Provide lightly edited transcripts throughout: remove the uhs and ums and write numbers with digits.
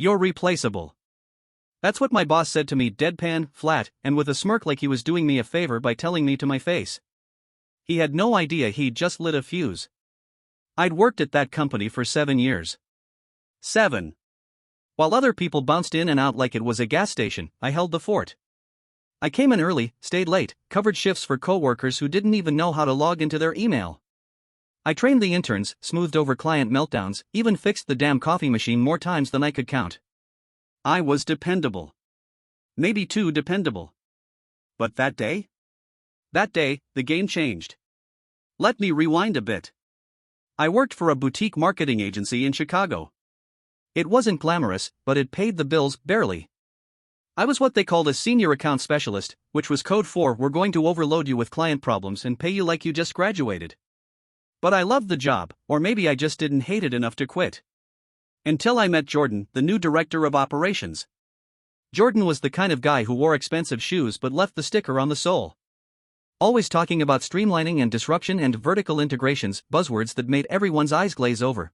You're replaceable. That's what my boss said to me, deadpan, flat, and with a smirk like he was doing me a favor by telling me to my face. He had no idea he'd just lit a fuse. I'd worked at that company for 7 years. 7. While other people bounced in and out like it was a gas station, I held the fort. I came in early, stayed late, covered shifts for coworkers who didn't even know how to log into their email. I trained the interns, smoothed over client meltdowns, even fixed the damn coffee machine more times than I could count. I was dependable. Maybe too dependable. But that day? That day, the game changed. Let me rewind a bit. I worked for a boutique marketing agency in Chicago. It wasn't glamorous, but it paid the bills, barely. I was what they called a senior account specialist, which was code for we're going to overload you with client problems and pay you like you just graduated. But I loved the job, or maybe I just didn't hate it enough to quit. Until I met Jordan, the new director of operations. Jordan was the kind of guy who wore expensive shoes but left the sticker on the sole. Always talking about streamlining and disruption and vertical integrations, buzzwords that made everyone's eyes glaze over.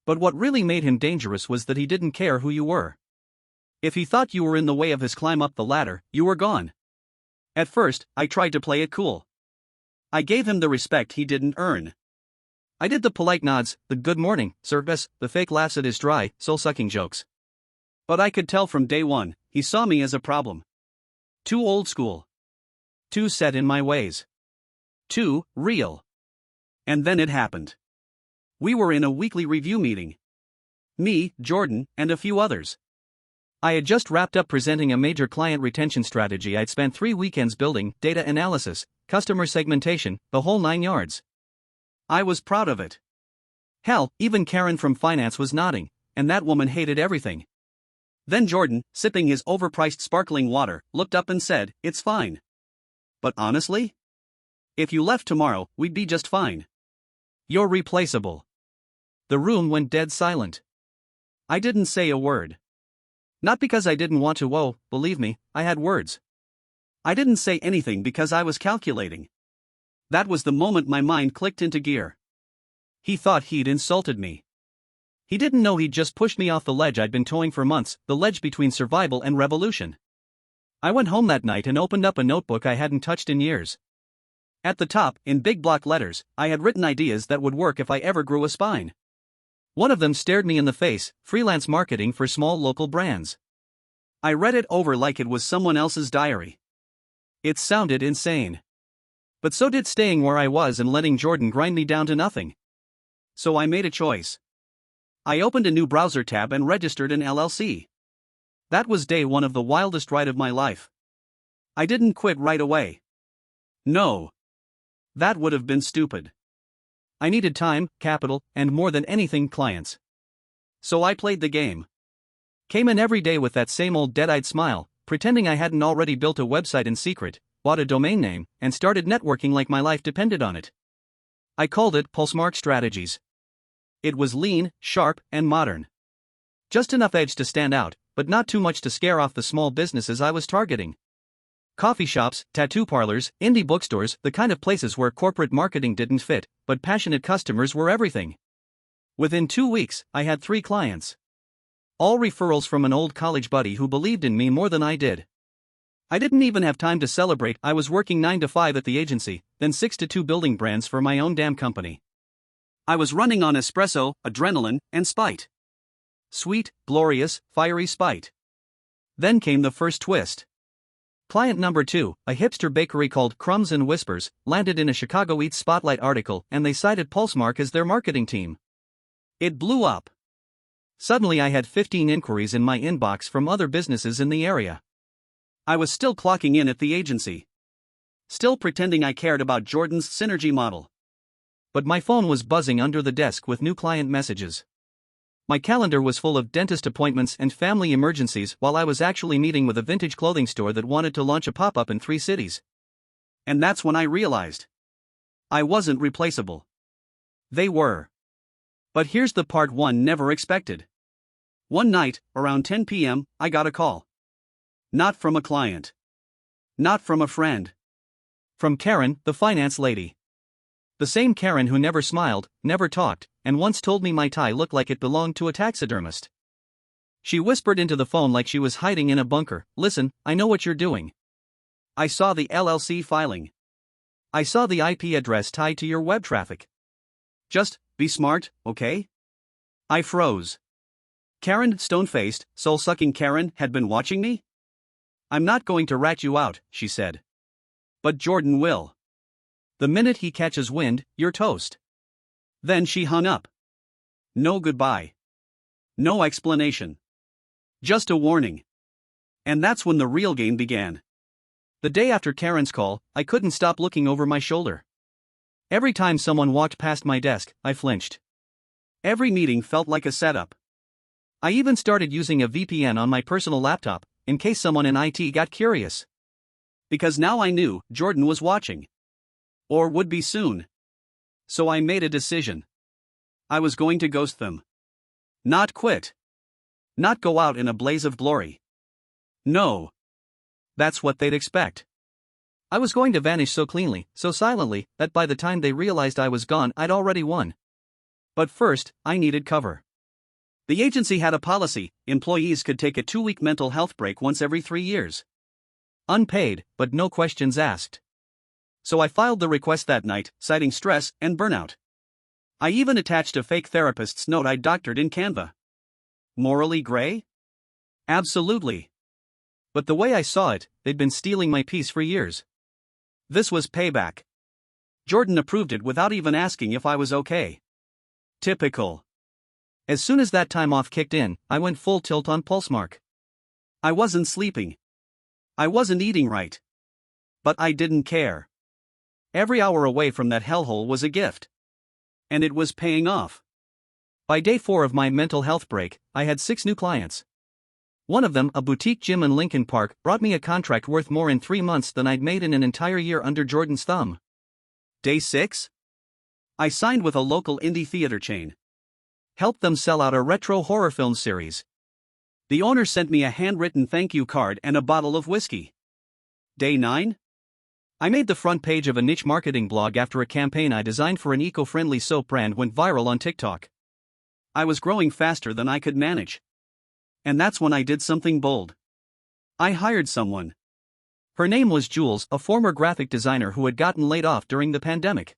But what really made him dangerous was that he didn't care who you were. If he thought you were in the way of his climb up the ladder, you were gone. At first, I tried to play it cool. I gave him the respect he didn't earn. I did the polite nods, the good morning, service, the fake laughs at his dry, soul-sucking jokes. But I could tell from day one, he saw me as a problem. Too old school. Too set in my ways. Too real. And then it happened. We were in a weekly review meeting. Me, Jordan, and a few others. I had just wrapped up presenting a major client retention strategy I'd spent 3 weekends building, data analysis, customer segmentation, the whole 9 yards. I was proud of it. Hell, even Karen from finance was nodding, and that woman hated everything. Then Jordan, sipping his overpriced sparkling water, looked up and said, "It's fine." But honestly? If you left tomorrow, we'd be just fine. You're replaceable. The room went dead silent. I didn't say a word. Not because I didn't want to, believe me, I had words. I didn't say anything because I was calculating. That was the moment my mind clicked into gear. He thought he'd insulted me. He didn't know he'd just pushed me off the ledge I'd been towing for months, the ledge between survival and revolution. I went home that night and opened up a notebook I hadn't touched in years. At the top, in big block letters, I had written ideas that would work if I ever grew a spine. One of them stared me in the face, freelance marketing for small local brands. I read it over like it was someone else's diary. It sounded insane. But so did staying where I was and letting Jordan grind me down to nothing. So I made a choice. I opened a new browser tab and registered an LLC. That was day one of the wildest ride of my life. I didn't quit right away. No. That would have been stupid. I needed time, capital, and more than anything, clients. So I played the game. Came in every day with that same old dead-eyed smile, pretending I hadn't already built a website in secret, bought a domain name, and started networking like my life depended on it. I called it Pulsemark Strategies. It was lean, sharp, and modern. Just enough edge to stand out, but not too much to scare off the small businesses I was targeting. Coffee shops, tattoo parlors, indie bookstores, the kind of places where corporate marketing didn't fit, but passionate customers were everything. Within 2 weeks, I had 3 clients. All referrals from an old college buddy who believed in me more than I did. I didn't even have time to celebrate. I was working 9 to 5 at the agency, then 6 to 2 building brands for my own damn company. I was running on espresso, adrenaline, and spite. Sweet, glorious, fiery spite. Then came the first twist. Client number 2, a hipster bakery called Crumbs and Whispers, landed in a Chicago Eats Spotlight article and they cited Pulsemark as their marketing team. It blew up. Suddenly I had 15 inquiries in my inbox from other businesses in the area. I was still clocking in at the agency. Still pretending I cared about Jordan's synergy model. But my phone was buzzing under the desk with new client messages. My calendar was full of dentist appointments and family emergencies while I was actually meeting with a vintage clothing store that wanted to launch a pop-up in 3 cities. And that's when I realized I wasn't replaceable. They were. But here's the part one never expected. One night, around 10 p.m., I got a call. Not from a client. Not from a friend. From Karen, the finance lady. The same Karen who never smiled, never talked, and once told me my tie looked like it belonged to a taxidermist. She whispered into the phone like she was hiding in a bunker. Listen, I know what you're doing. I saw the LLC filing. I saw the IP address tied to your web traffic. Just be smart, okay? I froze. Karen, stone-faced, soul-sucking Karen, had been watching me? I'm not going to rat you out, she said. But Jordan will. The minute he catches wind, you're toast. Then she hung up. No goodbye. No explanation. Just a warning. And that's when the real game began. The day after Karen's call, I couldn't stop looking over my shoulder. Every time someone walked past my desk, I flinched. Every meeting felt like a setup. I even started using a VPN on my personal laptop, in case someone in IT got curious. Because now I knew Jordan was watching. Or would be soon. So I made a decision. I was going to ghost them. Not quit. Not go out in a blaze of glory. No. That's what they'd expect. I was going to vanish so cleanly, so silently, that by the time they realized I was gone, I'd already won. But first, I needed cover. The agency had a policy: employees could take a 2-week mental health break once every 3 years. Unpaid, but no questions asked. So I filed the request that night, citing stress and burnout. I even attached a fake therapist's note I doctored in Canva. Morally gray? Absolutely. But the way I saw it, they'd been stealing my peace for years. This was payback. Jordan approved it without even asking if I was okay. Typical. As soon as that time off kicked in, I went full tilt on Pulsemark. I wasn't sleeping. I wasn't eating right. But I didn't care. Every hour away from that hellhole was a gift. And it was paying off. By day 4 of my mental health break, I had 6 new clients. One of them, a boutique gym in Lincoln Park, brought me a contract worth more in 3 months than I'd made in an entire year under Jordan's thumb. Day 6? I signed with a local indie theater chain. Helped them sell out a retro horror film series. The owner sent me a handwritten thank you card and a bottle of whiskey. Day 9? I made the front page of a niche marketing blog after a campaign I designed for an eco-friendly soap brand went viral on TikTok. I was growing faster than I could manage. And that's when I did something bold. I hired someone. Her name was Jules, a former graphic designer who had gotten laid off during the pandemic.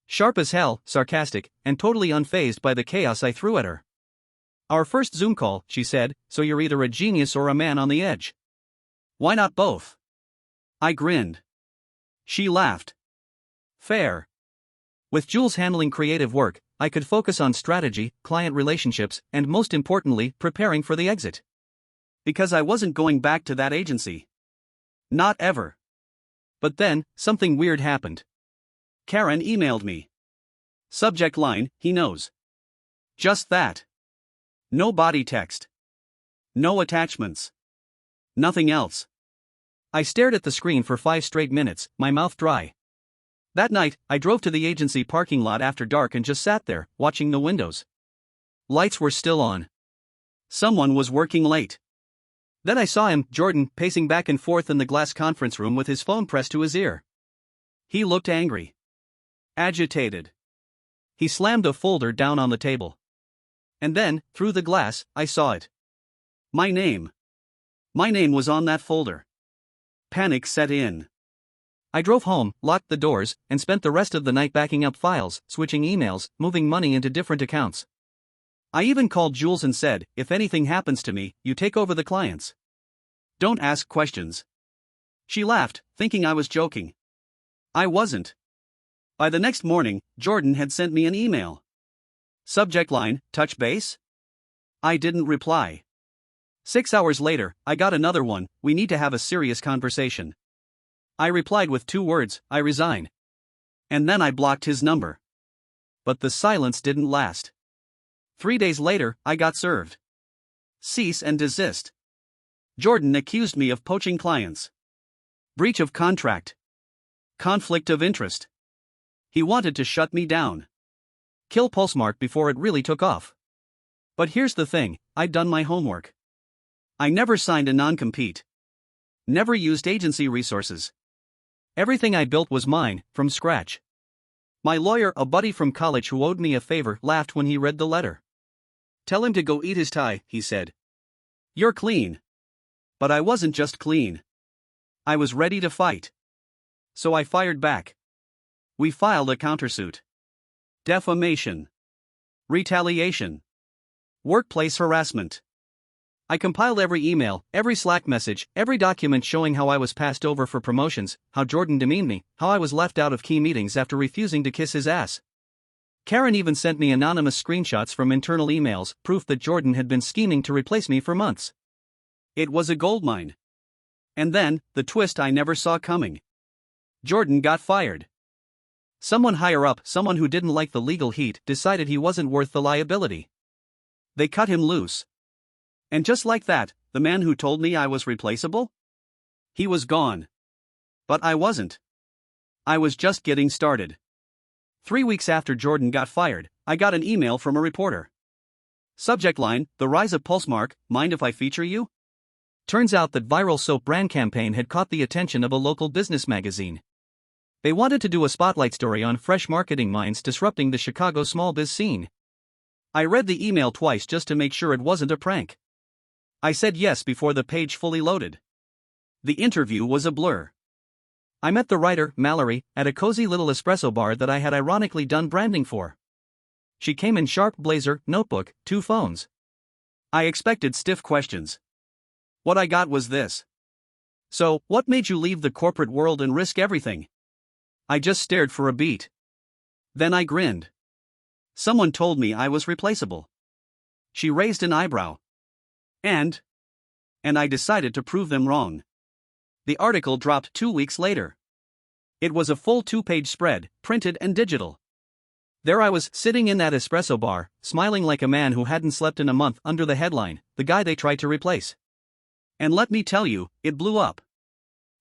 Sharp as hell, sarcastic, and totally unfazed by the chaos I threw at her. Our first Zoom call, she said, so you're either a genius or a man on the edge. Why not both? I grinned. She laughed. Fair. With Jules handling creative work, I could focus on strategy, client relationships, and most importantly, preparing for the exit. Because I wasn't going back to that agency. Not ever. But then, something weird happened. Karen emailed me. Subject line, he knows. Just that. No body text. No attachments. Nothing else. I stared at the screen for 5 straight minutes, my mouth dry. That night, I drove to the agency parking lot after dark and just sat there, watching the windows. Lights were still on. Someone was working late. Then I saw him, Jordan, pacing back and forth in the glass conference room with his phone pressed to his ear. He looked angry. Agitated. He slammed a folder down on the table. And then, through the glass, I saw it. My name. My name was on that folder. Panic set in. I drove home, locked the doors, and spent the rest of the night backing up files, switching emails, moving money into different accounts. I even called Jules and said, if anything happens to me, you take over the clients. Don't ask questions. She laughed, thinking I was joking. I wasn't. By the next morning, Jordan had sent me an email. Subject line, touch base? I didn't reply. 6 hours later, I got another one, we need to have a serious conversation. I replied with 2 words, I resign. And then I blocked his number. But the silence didn't last. 3 days later, I got served. Cease and desist. Jordan accused me of poaching clients. Breach of contract. Conflict of interest. He wanted to shut me down. Kill Pulsemark before it really took off. But here's the thing, I'd done my homework. I never signed a non-compete. Never used agency resources. Everything I built was mine, from scratch. My lawyer, a buddy from college who owed me a favor, laughed when he read the letter. Tell him to go eat his tie, he said. You're clean. But I wasn't just clean. I was ready to fight. So I fired back. We filed a countersuit. Defamation. Retaliation. Workplace harassment. I compiled every email, every Slack message, every document showing how I was passed over for promotions, how Jordan demeaned me, how I was left out of key meetings after refusing to kiss his ass. Karen even sent me anonymous screenshots from internal emails, proof that Jordan had been scheming to replace me for months. It was a goldmine. And then, the twist I never saw coming. Jordan got fired. Someone higher up, someone who didn't like the legal heat, decided he wasn't worth the liability. They cut him loose. And just like that, the man who told me I was replaceable? He was gone. But I wasn't. I was just getting started. 3 weeks after Jordan got fired, I got an email from a reporter. Subject line: The rise of Pulsemark, mind if I feature you? Turns out that viral soap brand campaign had caught the attention of a local business magazine. They wanted to do a spotlight story on fresh marketing minds disrupting the Chicago small biz scene. I read the email twice just to make sure it wasn't a prank. I said yes before the page fully loaded. The interview was a blur. I met the writer, Mallory, at a cozy little espresso bar that I had ironically done branding for. She came in sharp blazer, notebook, 2 phones. I expected stiff questions. What I got was this. So, what made you leave the corporate world and risk everything? I just stared for a beat. Then I grinned. Someone told me I was replaceable. She raised an eyebrow. And I decided to prove them wrong. The article dropped 2 weeks later. It was a full 2-page spread, printed and digital. There I was, sitting in that espresso bar, smiling like a man who hadn't slept in a month, under the headline, "The Guy They Tried to Replace." And let me tell you, it blew up.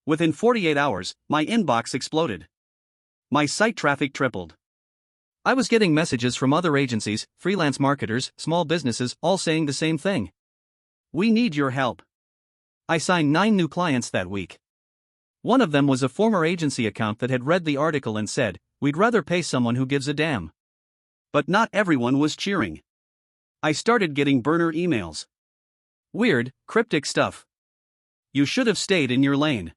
Within 48 hours, my inbox exploded. My site traffic tripled. I was getting messages from other agencies, freelance marketers, small businesses, all saying the same thing. We need your help. I signed 9 new clients that week. One of them was a former agency account that had read the article and said, "We'd rather pay someone who gives a damn." But not everyone was cheering. I started getting burner emails. Weird, cryptic stuff. You should have stayed in your lane.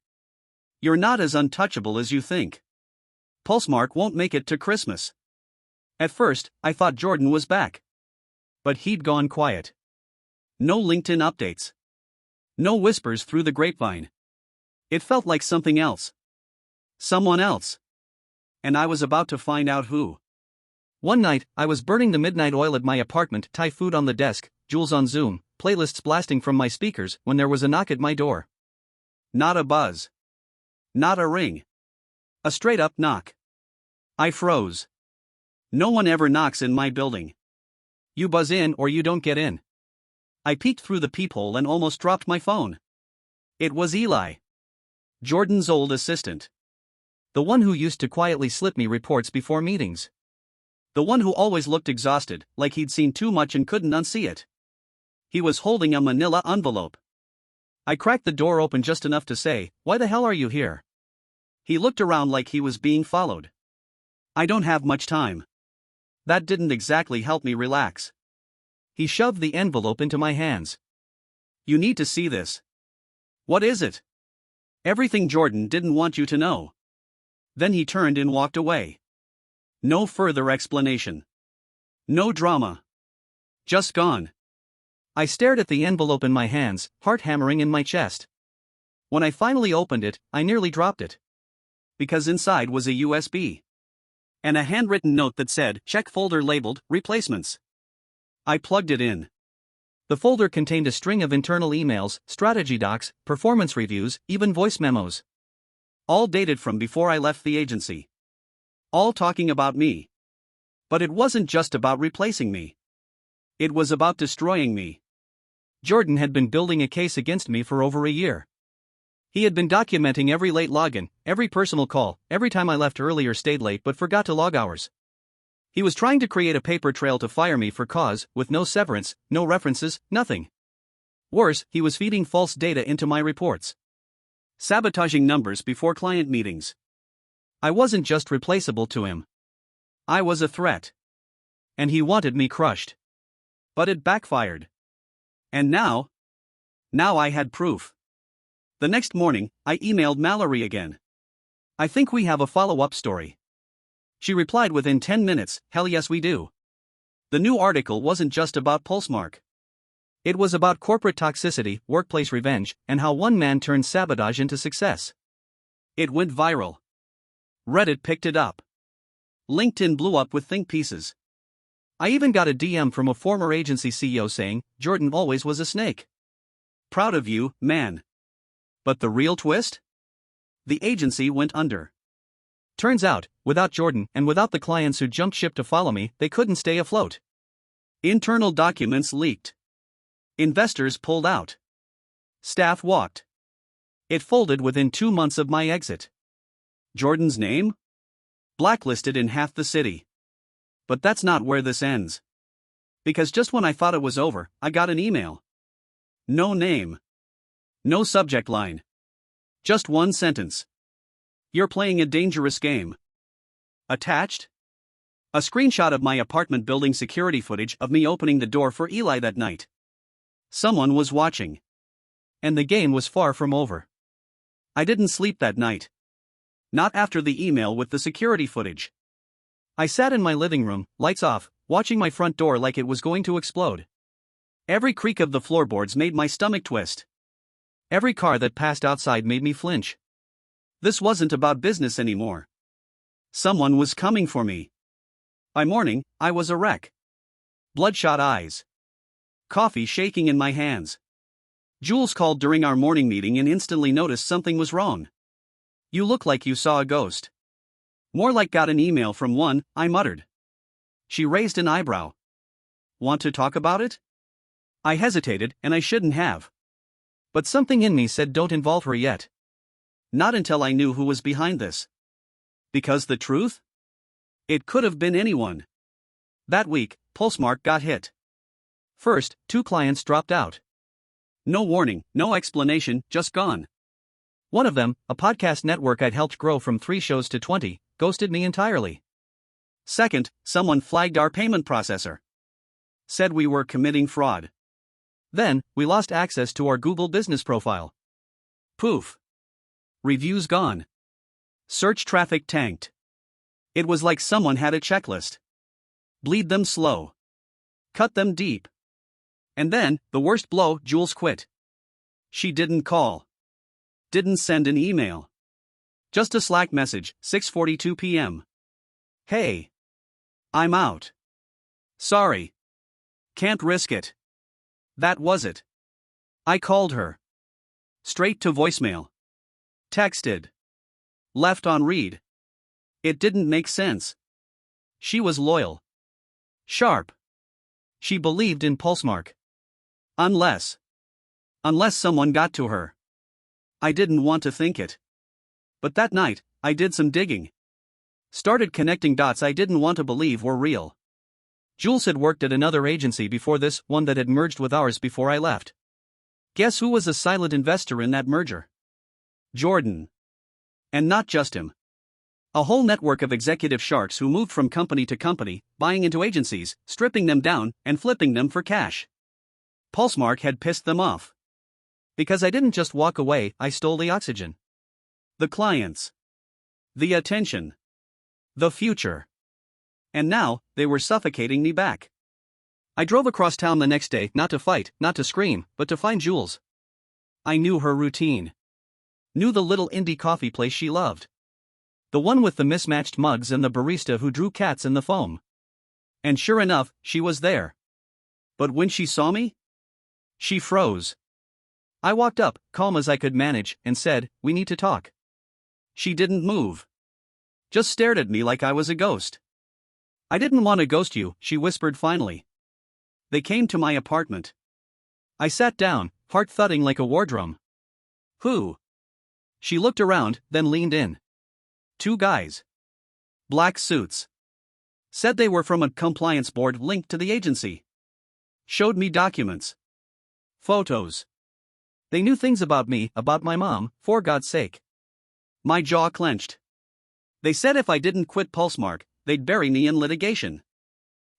You're not as untouchable as you think. Pulsemark won't make it to Christmas. At first, I thought Jordan was back. But he'd gone quiet. No LinkedIn updates. No whispers through the grapevine. It felt like something else. Someone else. And I was about to find out who. One night, I was burning the midnight oil at my apartment, Thai food on the desk, Jules on Zoom, playlists blasting from my speakers, when there was a knock at my door. Not a buzz. Not a ring. A straight-up knock. I froze. No one ever knocks in my building. You buzz in or you don't get in. I peeked through the peephole and almost dropped my phone. It was Eli. Jordan's old assistant. The one who used to quietly slip me reports before meetings. The one who always looked exhausted, like he'd seen too much and couldn't unsee it. He was holding a manila envelope. I cracked the door open just enough to say, "Why the hell are you here?" He looked around like he was being followed. "I don't have much time." That didn't exactly help me relax. He shoved the envelope into my hands. "You need to see this." "What is it?" "Everything Jordan didn't want you to know." Then he turned and walked away. No further explanation. No drama. Just gone. I stared at the envelope in my hands, heart hammering in my chest. When I finally opened it, I nearly dropped it. Because inside was a USB. And a handwritten note that said, "Check folder labeled, replacements." I plugged it in. The folder contained a string of internal emails, strategy docs, performance reviews, even voice memos. All dated from before I left the agency. All talking about me. But it wasn't just about replacing me. It was about destroying me. Jordan had been building a case against me for over a year. He had been documenting every late login, every personal call, every time I left early or stayed late but forgot to log hours. He was trying to create a paper trail to fire me for cause, with no severance, no references, nothing. Worse, he was feeding false data into my reports. Sabotaging numbers before client meetings. I wasn't just replaceable to him. I was a threat. And he wanted me crushed. But it backfired. And now? Now I had proof. The next morning, I emailed Mallory again. I think we have a follow-up story. She replied within 10 minutes, hell yes we do. The new article wasn't just about Pulsemark. It was about corporate toxicity, workplace revenge, and how one man turned sabotage into success. It went viral. Reddit picked it up. LinkedIn blew up with think pieces. I even got a DM from a former agency CEO saying, Jordan always was a snake. Proud of you, man. But the real twist? The agency went under. Turns out, without Jordan and without the clients who jumped ship to follow me, they couldn't stay afloat. Internal documents leaked. Investors pulled out. Staff walked. It folded within 2 months of my exit. Jordan's name? Blacklisted in half the city. But that's not where this ends. Because just when I thought it was over, I got an email. No name. No subject line. Just one sentence. You're playing a dangerous game. Attached? A screenshot of my apartment building security footage of me opening the door for Eli that night. Someone was watching. And the game was far from over. I didn't sleep that night. Not after the email with the security footage. I sat in my living room, lights off, watching my front door like it was going to explode. Every creak of the floorboards made my stomach twist. Every car that passed outside made me flinch. This wasn't about business anymore. Someone was coming for me. By morning, I was a wreck. Bloodshot eyes. Coffee shaking in my hands. Jules called during our morning meeting and instantly noticed something was wrong. You look like you saw a ghost. More like got an email from one, I muttered. She raised an eyebrow. Want to talk about it? I hesitated, and I shouldn't have. But something in me said don't involve her yet. Not until I knew who was behind this. Because the truth? It could have been anyone. That week, Pulsemark got hit. First, 2 clients dropped out. No warning, no explanation, just gone. One of them, a podcast network I'd helped grow from 3 shows to 20, ghosted me entirely. Second, someone flagged our payment processor. Said we were committing fraud. Then, we lost access to our Google business profile. Poof. Reviews gone. Search traffic tanked. It was like someone had a checklist. Bleed them slow. Cut them deep. And then, the worst blow, Jules quit. She didn't call. Didn't send an email. Just a Slack message, 6:42 p.m. Hey. I'm out. Sorry. Can't risk it. That was it. I called her. Straight to voicemail. Texted. Left on read. It didn't make sense. She was loyal. Sharp. She believed in Pulsemark. Unless someone got to her. I didn't want to think it. But that night, I did some digging. Started connecting dots I didn't want to believe were real. Jules had worked at another agency before this, one that had merged with ours before I left. Guess who was a silent investor in that merger? Jordan. And not just him. A whole network of executive sharks who moved from company to company, buying into agencies, stripping them down, and flipping them for cash. Pulsemark had pissed them off. Because I didn't just walk away, I stole the oxygen. The clients. The attention. The future. And now, they were suffocating me back. I drove across town the next day, not to fight, not to scream, but to find Jules. I knew her routine. Knew the little indie coffee place she loved. The one with the mismatched mugs and the barista who drew cats in the foam. And sure enough, she was there. But when she saw me, she froze. I walked up, calm as I could manage, and said, "We need to talk." She didn't move. Just stared at me like I was a ghost. "I didn't want to ghost you," she whispered finally. They came to my apartment. I sat down, heart thudding like a war drum. "Who?" She looked around, then leaned in. 2 guys. Black suits. Said they were from a compliance board linked to the agency. Showed me documents. Photos. They knew things about me, about my mom, for God's sake. My jaw clenched. They said if I didn't quit Pulsemark, they'd bury me in litigation.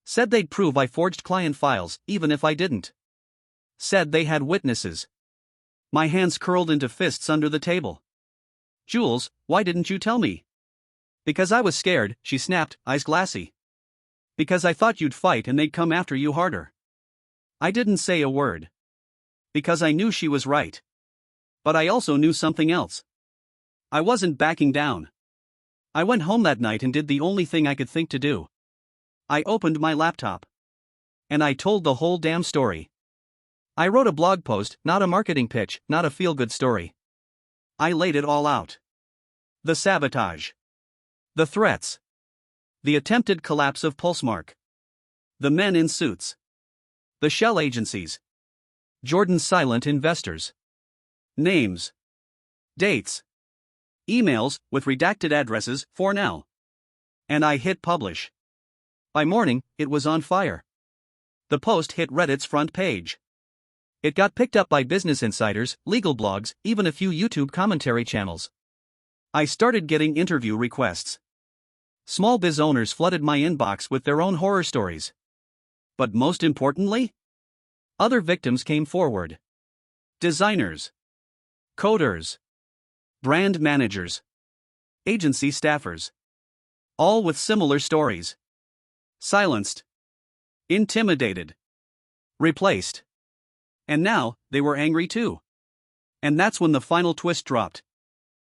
Said they'd prove I forged client files, even if I didn't. Said they had witnesses. My hands curled into fists under the table. Jules, why didn't you tell me? Because I was scared, she snapped, eyes glassy. Because I thought you'd fight and they'd come after you harder. I didn't say a word. Because I knew she was right. But I also knew something else. I wasn't backing down. I went home that night and did the only thing I could think to do. I opened my laptop. And I told the whole damn story. I wrote a blog post, not a marketing pitch, not a feel-good story. I laid it all out. The sabotage. The threats. The attempted collapse of Pulsemark. The men in suits. The shell agencies. Jordan's silent investors. Names. Dates. Emails, with redacted addresses, for now. And I hit publish. By morning, it was on fire. The post hit Reddit's front page. It got picked up by business insiders, legal blogs, even a few YouTube commentary channels. I started getting interview requests. Small biz owners flooded my inbox with their own horror stories. But most importantly, other victims came forward. Designers. Coders. Brand managers. Agency staffers. All with similar stories. Silenced. Intimidated. Replaced. And now, they were angry too. And that's when the final twist dropped.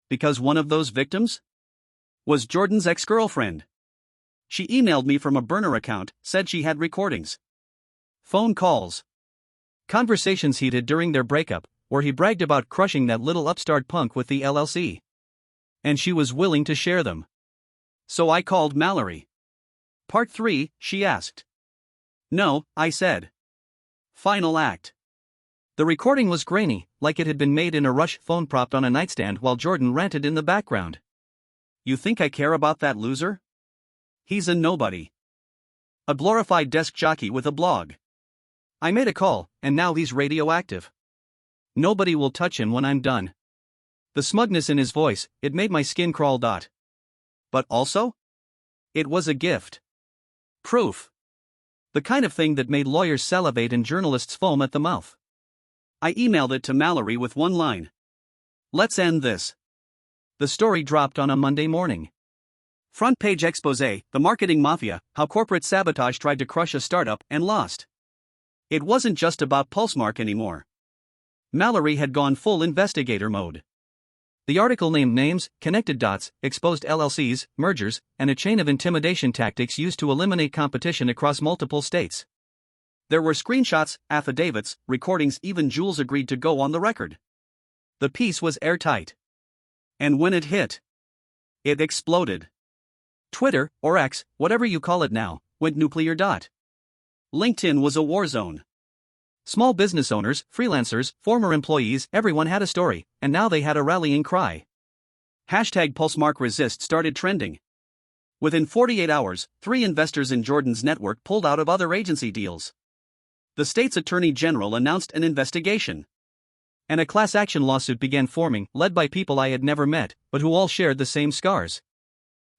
Because one of those victims was Jordan's ex-girlfriend. She emailed me from a burner account, said she had recordings. Phone calls. Conversations heated during their breakup, where he bragged about crushing that little upstart punk with the LLC. And she was willing to share them. So I called Mallory. Part 3, she asked. No, I said. Final act. The recording was grainy, like it had been made in a rush, phone propped on a nightstand while Jordan ranted in the background. You think I care about that loser? He's a nobody. A glorified desk jockey with a blog. I made a call, and now he's radioactive. Nobody will touch him when I'm done. The smugness in his voice, it made my skin crawl. But also? It was a gift. Proof. The kind of thing that made lawyers salivate and journalists foam at the mouth. I emailed it to Mallory with one line. Let's end this. The story dropped on a Monday morning. Front page expose, the marketing mafia, how corporate sabotage tried to crush a startup and lost. It wasn't just about Pulsemark anymore. Mallory had gone full investigator mode. The article named names, connected dots, exposed LLCs, mergers, and a chain of intimidation tactics used to eliminate competition across multiple states. There were screenshots, affidavits, recordings, even Jules agreed to go on the record. The piece was airtight. And when it hit, it exploded. Twitter, or X, whatever you call it now, went nuclear. LinkedIn was a war zone. Small business owners, freelancers, former employees, everyone had a story, and now they had a rallying cry. Hashtag Pulsemark Resist started trending. Within 48 hours, 3 investors in Jordan's network pulled out of other agency deals. The state's attorney general announced an investigation. And a class action lawsuit began forming, led by people I had never met, but who all shared the same scars.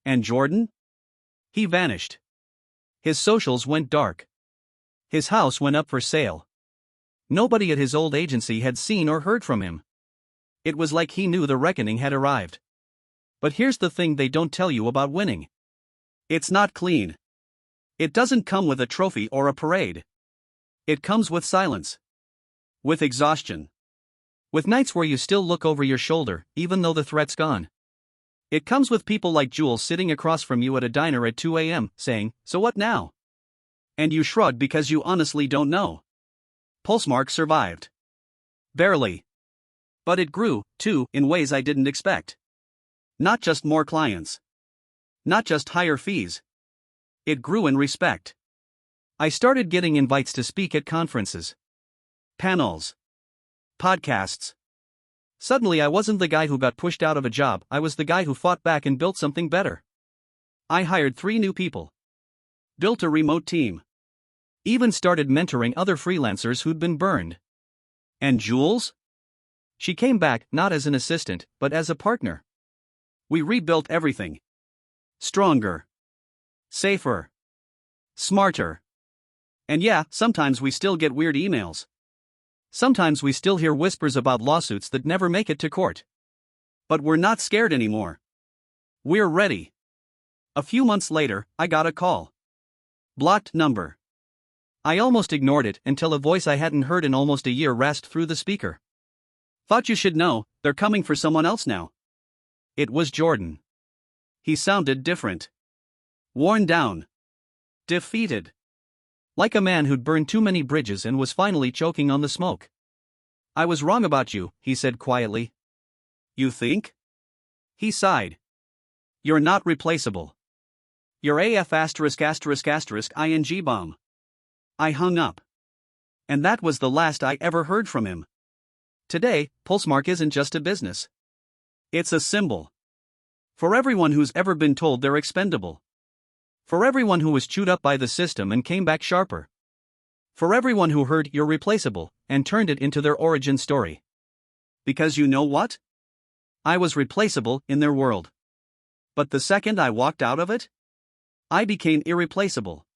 And Jordan? He vanished. His socials went dark. His house went up for sale. Nobody at his old agency had seen or heard from him. It was like he knew the reckoning had arrived. But here's the thing they don't tell you about winning. It's not clean. It doesn't come with a trophy or a parade. It comes with silence. With exhaustion. With nights where you still look over your shoulder, even though the threat's gone. It comes with people like Jules sitting across from you at a diner at 2 a.m., saying, "So what now?" And you shrug because you honestly don't know. Pulsemark survived. Barely. But it grew, too, in ways I didn't expect. Not just more clients. Not just higher fees. It grew in respect. I started getting invites to speak at conferences. Panels. Podcasts. Suddenly I wasn't the guy who got pushed out of a job, I was the guy who fought back and built something better. I hired 3 new people. Built a remote team. Even started mentoring other freelancers who'd been burned. And Jules? She came back, not as an assistant, but as a partner. We rebuilt everything. Stronger. Safer. Smarter. And yeah, sometimes we still get weird emails. Sometimes we still hear whispers about lawsuits that never make it to court. But we're not scared anymore. We're ready. A few months later, I got a call. Blocked number. I almost ignored it until a voice I hadn't heard in almost a year rasped through the speaker. Thought you should know, they're coming for someone else now. It was Jordan. He sounded different. Worn down. Defeated. Like a man who'd burned too many bridges and was finally choking on the smoke. I was wrong about you, he said quietly. You think? He sighed. You're not replaceable. You're AF ****ing bomb. I hung up. And that was the last I ever heard from him. Today, Pulsemark isn't just a business. It's a symbol. For everyone who's ever been told they're expendable. For everyone who was chewed up by the system and came back sharper. For everyone who heard you're replaceable and turned it into their origin story. Because you know what? I was replaceable in their world. But the second I walked out of it, I became irreplaceable.